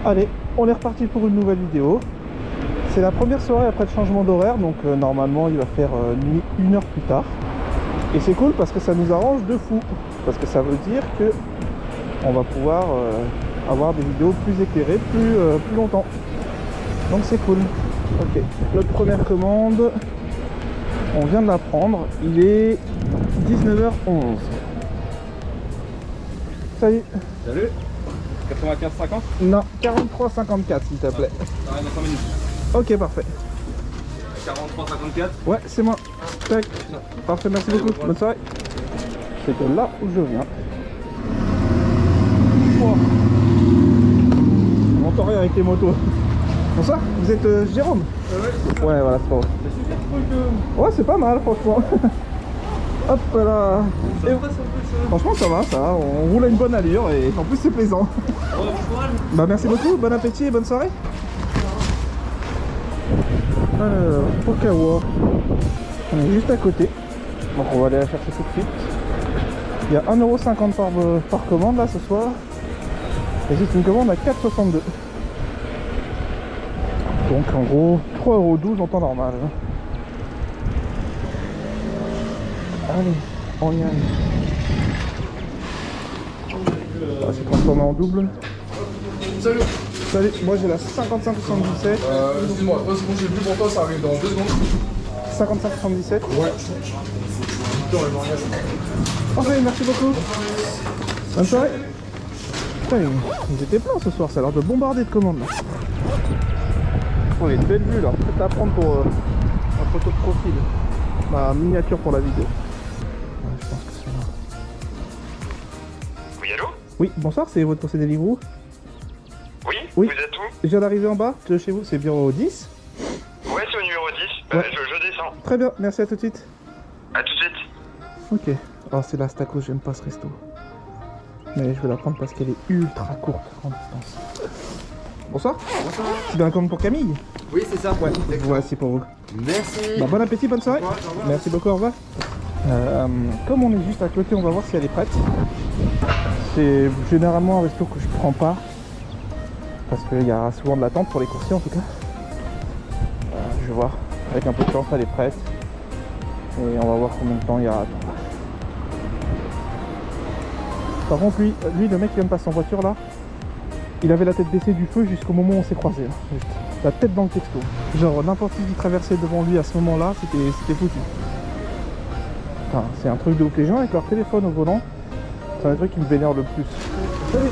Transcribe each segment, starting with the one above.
Allez, on est reparti pour une nouvelle vidéo. C'est la première soirée après le changement d'horaire, donc normalement il va faire nuit 1 heure plus tard. Et c'est cool parce que ça nous arrange de fou. Parce que ça veut dire que on va pouvoir avoir des vidéos plus éclairées, plus longtemps. Donc c'est cool. Ok, notre première commande, on vient de la prendre. Il est 19h11. Salut. Salut. 95,50. Non, 43,54 s'il te plaît. Ça arrive dans 5 minutes. Ok, parfait. 43,54. Ouais, c'est moi. Tac. Parfait, merci beaucoup. Bonne soirée. C'est de là où je viens. Wow. On n'entend rien avec les motos. Bonsoir, vous êtes Jérôme? Ouais, voilà, c'est pas vrai. C'est super cool. Ouais, c'est pas mal, franchement. Hop là. Et franchement, ça va, on roule à une bonne allure et en plus, c'est plaisant. Bah, merci beaucoup, bon appétit et bonne soirée. Alors, Okawa, on est juste à côté, donc on va aller la chercher tout de suite. Il y a 1,50 € par commande là ce soir, et c'est une commande à 4,62 €. Donc en gros 3,12 € en temps normal. Allez, on y arrive. Ah, c'est transformé en double. Salut. Salut, moi j'ai la 55,77. Excuse-moi, c'est bon, j'ai vu pour toi, ça arrive dans 2 secondes. 55,77. Ouais. Parfait, merci beaucoup. Bonne soirée. Putain, ils étaient pleins ce soir, ça a l'air de bombarder de commandes là. Oh, il y a une belle vue là, peut-être à prendre pour ma photo de profil. Ma miniature pour la vidéo. Ouais, je pense que c'est là. Oui, allô? Oui, bonsoir, c'est votre procédé Deliveroo. Oui, Oui. vous êtes où? Je viens d'arriver en bas, de chez vous, c'est bureau 10. Ouais, c'est au numéro 10. Ouais. Je descends. Très bien, merci, à tout de suite. À tout de suite. Ok. Oh, c'est la Stacos, j'aime pas ce resto. Mais je vais la prendre parce qu'elle est ultra courte en distance. Bonsoir. Bonsoir. C'est bien un commande pour Camille? Oui, c'est ça. Ouais, voici pour vous. Merci. Bah, bon appétit, bonne soirée. Au revoir. Merci beaucoup, au revoir. Comme on est juste à côté, on va voir si elle est prête. C'est généralement un resto que je prends pas. Parce qu'il y a souvent de l'attente pour les coursiers en tout cas. Je vais voir. Avec un peu de chance, elle est prête. Et on va voir combien de temps il y a à attendre. Par contre, lui, le mec qui vient de passer en voiture là, il avait la tête baissée du feu jusqu'au moment où on s'est croisés. Juste. La tête dans le texto. Genre n'importe qui traversait devant lui à ce moment-là, c'était foutu. Enfin, c'est un truc de ouf. Les gens avec leur téléphone au volant, c'est un truc qui me vénère le plus. Salut.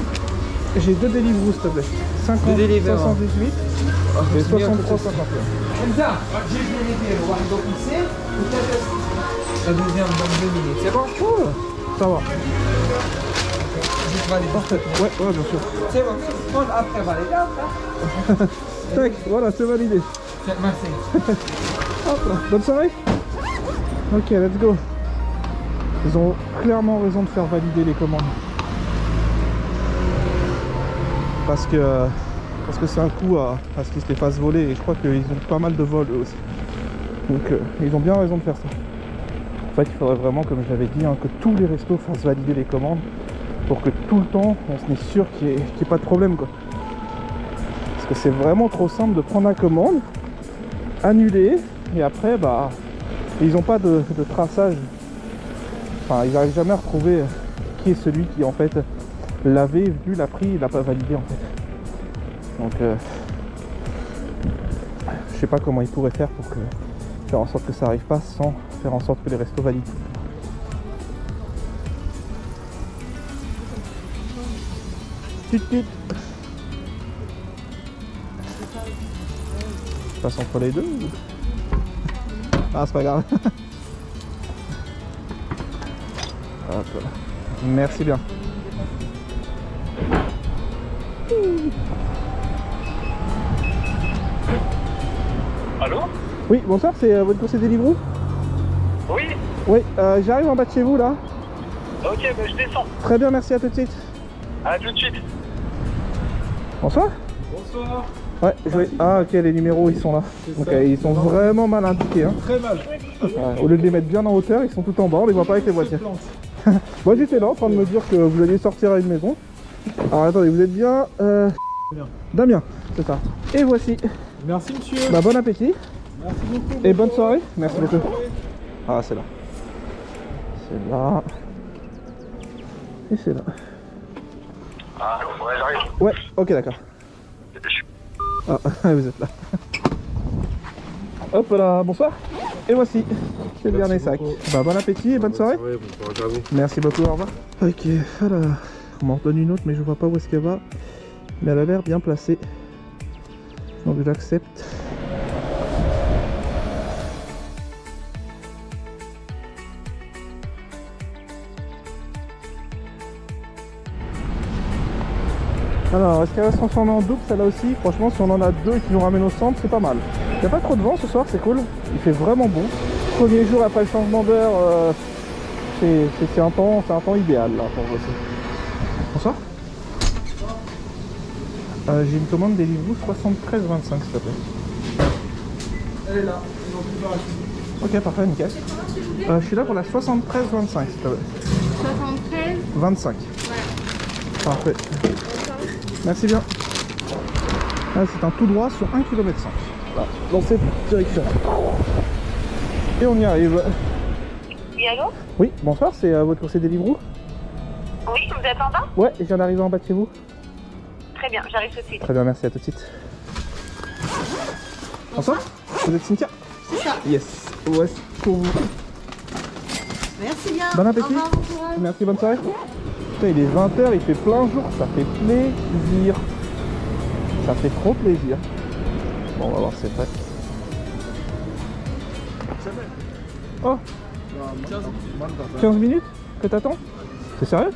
J'ai 2 Deliveroo s'il te plaît. 50, 78 et 63, 51. Hamza, j'ai bien aidé le واحد officier ou la deuxième dans 2 minutes, c'est bon? Oh, ça va. Juste valider. Parfait. Ouais, bien sûr. C'est bon, prendre après valider après. Tac, voilà, c'est validé. Merci. Hop là. Bonne soirée. Ok, let's go. Ils ont clairement raison de faire valider les commandes. Parce que c'est un coup à ce qu'ils se les fassent voler, et je crois qu'ils ont pas mal de vols eux aussi. Donc ils ont bien raison de faire ça. En fait, il faudrait vraiment, comme je l'avais dit, que tous les restos fassent valider les commandes pour que tout le temps on se mette sûr qu'il n'y ait pas de problème quoi. Parce que c'est vraiment trop simple de prendre la commande, annuler, et après bah ils n'ont pas de traçage. Enfin, ils n'arrivent jamais à retrouver qui est celui qui en fait l'avait vu, l'a pris, il l'a pas validé en fait. Donc je sais pas comment ils pourraient faire pour faire en sorte que ça arrive pas sans faire en sorte que les restos valident. Tut, tut. Je passe entre les deux ou... Ah, c'est pas grave. Hop là. Merci bien. Allô? Oui, bonsoir, c'est votre coursier Deliveroo? Oui? Oui, j'arrive en bas de chez vous là. Ok, bah je descends. Très bien, merci, à tout de suite. À tout de suite. Bonsoir. Bonsoir. Ouais, je vais... Ah ok, les numéros ils sont là. Donc ils sont vraiment mal indiqués. Hein. Très mal. Ouais, au lieu de les mettre bien en hauteur, ils sont tout en bas, on les voit pas avec les voitures. Moi j'étais là en train de me dire que vous alliez sortir à une maison. Alors attendez, vous êtes bien Damien, c'est ça. Et voici. Merci monsieur. Bah, bon appétit. Merci beaucoup. Et bonne soirée. Merci beaucoup. Ah, c'est là. C'est là. Et c'est là. Allô, ouais, j'arrive. Ouais, ok, d'accord. Ah, vous êtes là. Hop là, bonsoir. Et voici. C'est le dernier sac. Bah, bon appétit et bonne soirée. Ouais, bon courage à vous. Merci beaucoup, au revoir. Ok, voilà. On m'en donne une autre, mais je vois pas où est-ce qu'elle va. Mais elle a l'air bien placée. Donc j'accepte. Alors, est-ce qu'elle va se transformer en double, celle-là aussi? Franchement, si on en a deux et qu'ils nous ramènent au centre, c'est pas mal. Il n'y a pas trop de vent ce soir, c'est cool. Il fait vraiment bon. Premier jour après le changement d'heure, c'est un temps idéal là pour bosser. Bonsoir. J'ai une commande Deliveroo 73,25 s'il te plaît. Elle est là. Ils ont plus de Ok, parfait, nickel. Je suis là pour la 73,25 s'il te plaît. 73. 25. Ouais. Parfait. Merci bien. Ah, c'est un tout droit sur 1,5 km. Voilà, dans cette direction. Et on y arrive. Oui, allô? Oui, bonsoir, c'est votre coursier Deliveroo? Oui, vous êtes en bas? Ouais, je viens d'arriver en bas de chez vous. Très bien, j'arrive tout de suite. Très bien, merci, à tout de suite. Bonsoir, vous êtes Cynthia? C'est ça. Yes, ouais, pour vous. Merci bien. Bon appétit. Au revoir, bon courage. Merci, bonne soirée. Putain, il est 20h, il fait plein jour, ça fait plaisir. Ça fait trop plaisir. Bon, on va voir si c'est vrai. Oh, 15 minutes que t'attends? C'est sérieux?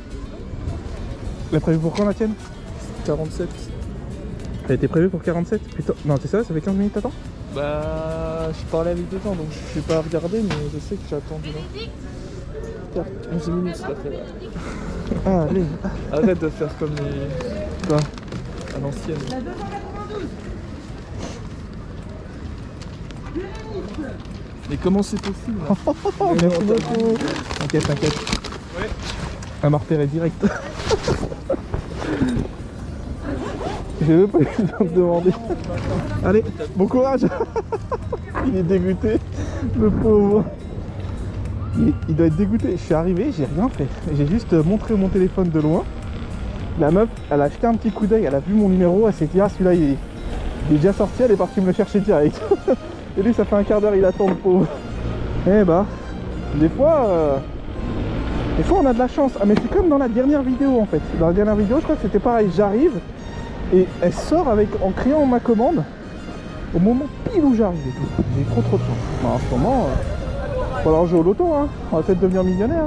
Elle est prévue pour quand la tienne? 47. Elle était prévue pour 47? Putain, non, t'es sérieux, ça fait 15 minutes que t'attends? Bah, je parlais avec des gens donc je sais pas regarder, mais je sais que j'attends là. 11 minutes ça fait là. Ah, allez. Arrête de faire comme les. Quoi? À l'ancienne. Mais comment c'est possible là? Oh, merci beaucoup. T'inquiète, t'inquiète. Ouais. Elle m'a repéré direct. J'ai même pas eu besoin de demander. Allez, bon courage. Il est dégoûté, le pauvre. Il doit être dégoûté. Je suis arrivé, j'ai rien fait. J'ai juste montré mon téléphone de loin. La meuf, elle a jeté un petit coup d'œil, elle a vu mon numéro, elle s'est dit ah celui-là il est déjà sorti, elle est partie me le chercher direct. Et lui ça fait un quart d'heure il attend le pauvre. Eh bah, des fois on a de la chance. Ah mais c'est comme dans la dernière vidéo en fait. Dans la dernière vidéo je crois que c'était pareil, j'arrive et elle sort en criant ma commande au moment pile où j'arrive et tout. J'ai trop de chance. Bah, en ce moment, il va falloir jouer au loto hein. On va peut-être devenir millionnaire.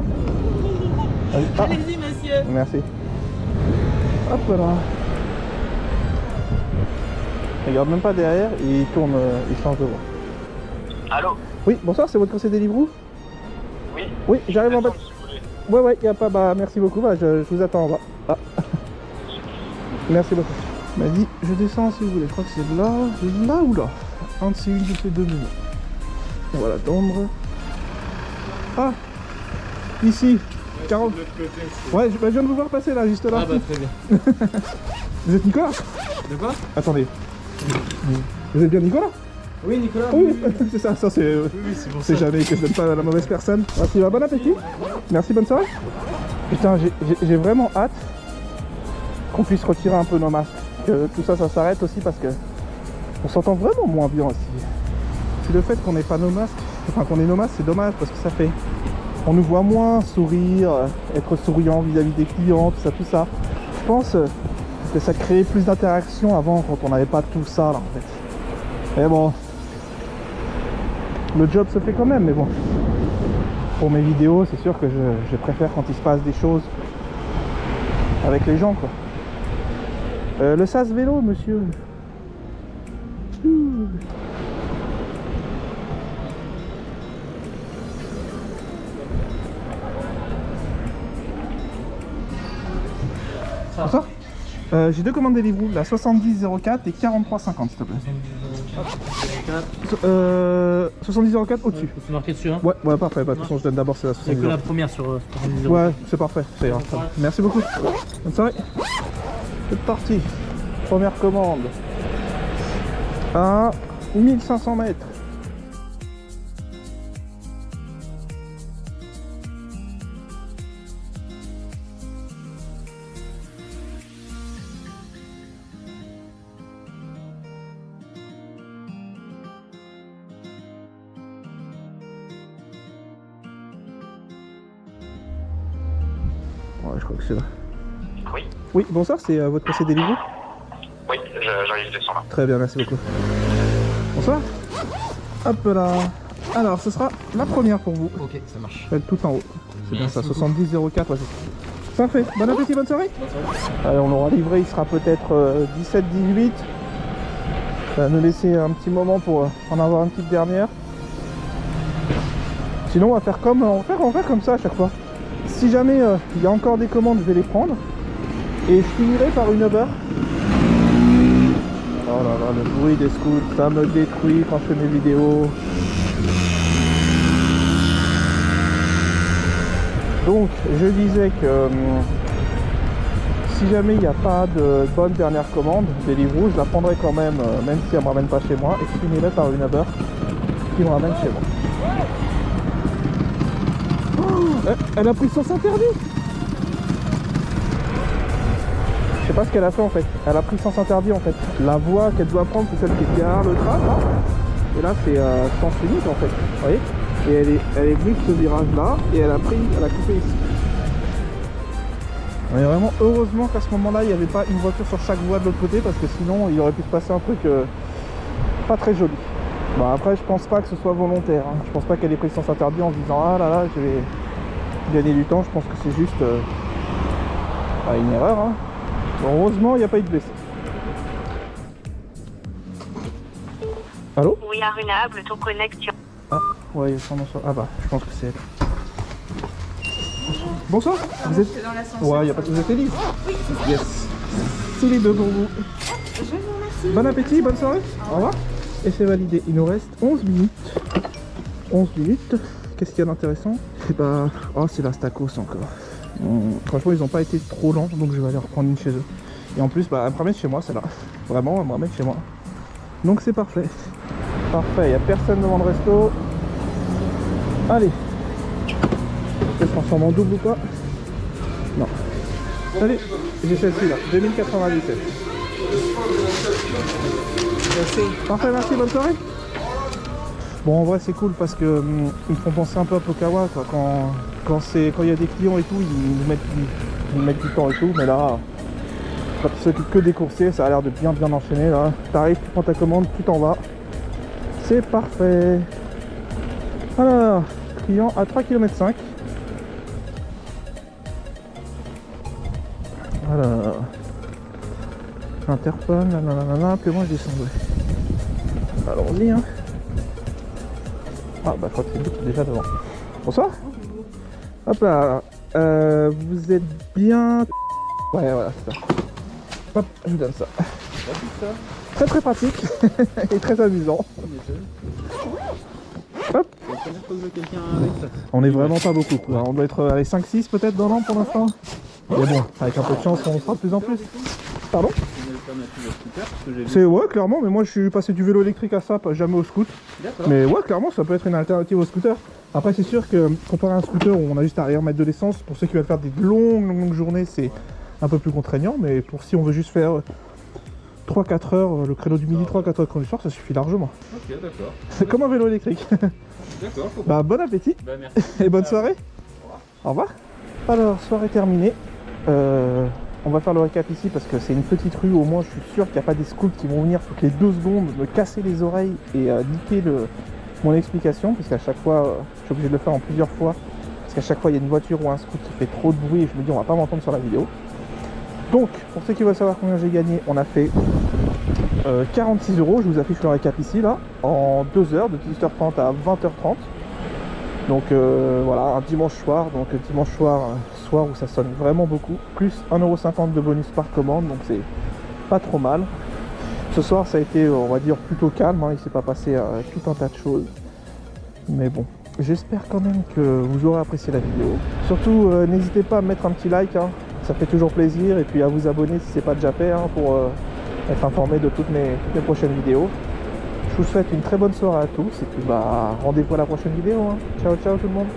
Ah. Allez-y, monsieur. Merci. Hop là. Il regarde même pas derrière et il tourne, il change de voie. Allô? Oui, bonsoir, c'est votre conseiller Deliveroo? Oui? Oui, j'arrive en bas. Si vous voulez. Ouais, y a pas, bah merci beaucoup, bah je vous attends en bas. Ah. Merci beaucoup. Il m'a dit, je descends si vous voulez, je crois que c'est là ou là. Un de ces une de ces deux menus. On va l'attendre. Ah, ici, 40. Ouais, je viens de vous voir passer là, juste là. Ah bah très bien. Vous êtes Nicolas? De quoi? Attendez. Vous êtes bien Nicolas? Oui Nicolas. Oui, c'est ça, c'est... Oui, c'est pour ça. C'est jamais que je donne pas à la mauvaise personne. Merci, bon appétit. Merci, bonne soirée. Putain, j'ai vraiment hâte qu'on puisse retirer un peu nos masques. Que tout ça s'arrête aussi parce que on s'entend vraiment moins bien aussi. Puis le fait qu'on n'ait pas nos masques, enfin qu'on ait nos masques, c'est dommage parce que ça fait... On nous voit moins sourire, être souriant vis-à-vis des clients, tout ça. Je pense que ça créait plus d'interaction avant quand on n'avait pas tout ça là en fait. Mais bon, le job se fait quand même, mais bon. Pour mes vidéos, c'est sûr que je préfère quand il se passe des choses avec les gens quoi. Le sas vélo, monsieur. Bonsoir. J'ai deux commandes Deliveroo, la 7004 et 4350 s'il te plaît. 7004 au-dessus. C'est marqué dessus hein? Ouais, parfait, bah, de toute façon je donne d'abord c'est la C'est que 7004. la première sur 70. Ouais, c'est parfait, ça ira. Merci beaucoup. Bonne soirée. C'est parti. Première commande à 1500 mètres. Ouais, je crois que c'est là. Oui. Oui, bonsoir, c'est votre PC Deliveroo? Oui, j'arrive, je descends là. Très bien, merci beaucoup. Bonsoir. Hop là. Alors, ce sera la première pour vous. Ok, ça marche. Faites tout en haut. C'est bien ça, 7004. Ouais, c'est parfait. Bon appétit, bonne soirée. Allez, on l'aura livré, il sera peut-être 17-18. Ça va nous laisser un petit moment pour en avoir une petite dernière. Sinon, on va faire comme on va faire comme ça à chaque fois. Si jamais il y a encore des commandes, je vais les prendre. Et je finirai par une Uber. Oh là là, le bruit des scouts, ça me détruit quand je fais mes vidéos. Donc, je disais que si jamais il n'y a pas de bonne dernière commande, Deliveroo, je la prendrai quand même, même si elle ne me ramène pas chez moi, et je finirai par une Uber qui me ramène chez moi. Oh, elle a pris sens interdit. Je sais pas ce qu'elle a fait en fait. Elle a pris sens interdit en fait. La voie qu'elle doit prendre, c'est celle qui est derrière le tram là. Et là c'est sens unique en fait. Vous voyez? Et elle est venue de ce virage là et elle a coupé ici. Mais vraiment heureusement qu'à ce moment là il n'y avait pas une voiture sur chaque voie de l'autre côté, parce que sinon il aurait pu se passer un truc pas très joli. Bon, après je pense pas que ce soit volontaire, hein. Je pense pas qu'elle ait pris sens interdit en se disant ah là là je vais gagner du temps. Je pense que c'est juste une erreur, hein. Bon, heureusement il n'y a pas eu de blessés. Allô? Oui, Arunable, ton connexion. Ah, ouais, son nom soit... Ah bah, je pense que c'est elle. Bonsoir. Vous êtes... Ouais, y a pas de... Vous êtes Élise? Oui, c'est ça. Yes. C'est les deux pour vous. Je vous remercie. Bon appétit, bonne soirée. Au revoir. Et c'est validé. Il nous reste 11 minutes. 11 minutes. Qu'est-ce qu'il y a d'intéressant? C'est bah... Oh, c'est la Stakos encore. Franchement, ils n'ont pas été trop lents, donc je vais aller reprendre une chez eux. Et en plus, bah, elle me ramène chez moi, celle-là. Vraiment, elle me ramène chez moi. Donc c'est parfait. Parfait, il n'y a personne devant le resto. Allez. Je se transforme en double ou pas? Non. Allez, j'ai celle-ci là, 2097. Parfait, merci, bonne soirée. Bon, en vrai c'est cool parce que ils me font penser un peu à Pokawa quoi. Quand il y a des clients et tout, ils nous mettent du temps et tout, mais là quand ils s'occupent que des coursiers, ça a l'air de bien enchaîner là. T'arrives, tu prends ta commande, tu t'en vas. C'est parfait. Alors, client à 3,5 km. Voilà. Interphone, puis moi je descends. Ouais. Allons-y hein. Ah bah je crois que c'est lui qui est déjà devant. Bonsoir. Hop là. Vous êtes bien. Ouais voilà c'est ça. Hop, je vous donne ça. Très très pratique et très amusant. Hop. On est vraiment pas beaucoup quoi. On doit être à 5-6 peut-être dans l'an pour l'instant. Mais bon, avec un peu de chance on sera de plus en plus. Pardon? C'est ouais clairement, mais moi je suis passé du vélo électrique à ça, pas jamais au scoot. Mais ouais clairement ça peut être une alternative au scooter. Après c'est sûr que comparé à un scooter où on a juste à remettre de l'essence, pour ceux qui veulent faire des longues journées c'est un peu plus contraignant, mais pour si on veut juste faire 3-4 heures, le créneau du midi, 3-4 heures du soir, ça suffit largement. Ok, d'accord. C'est comme un vélo électrique. D'accord. Bah bon appétit. Bah, merci. Et bonne soirée. Au revoir. Alors, soirée terminée. On va faire le récap ici parce que c'est une petite rue, au moins je suis sûr qu'il n'y a pas des scouts qui vont venir toutes les 2 secondes me casser les oreilles et niquer mon explication, parce qu'à chaque fois, je suis obligé de le faire en plusieurs fois, parce qu'à chaque fois il y a une voiture ou un scout qui fait trop de bruit et je me dis on va pas m'entendre sur la vidéo. Donc, pour ceux qui veulent savoir combien j'ai gagné, on a fait 46 €, je vous affiche le récap ici là, en 2 heures, de 18h30 à 20h30. Donc voilà, un dimanche soir, donc dimanche soir où ça sonne vraiment beaucoup, plus 1,50 € de bonus par commande, donc c'est pas trop mal. Ce soir ça a été, on va dire, plutôt calme, hein, il s'est pas passé tout un tas de choses. Mais bon, j'espère quand même que vous aurez apprécié la vidéo. Surtout, n'hésitez pas à mettre un petit like, hein, ça fait toujours plaisir, et puis à vous abonner si c'est pas déjà fait, hein, être informé de toutes mes prochaines vidéos. Je vous souhaite une très bonne soirée à tous et puis bah rendez-vous à la prochaine vidéo. Hein. Ciao ciao tout le monde.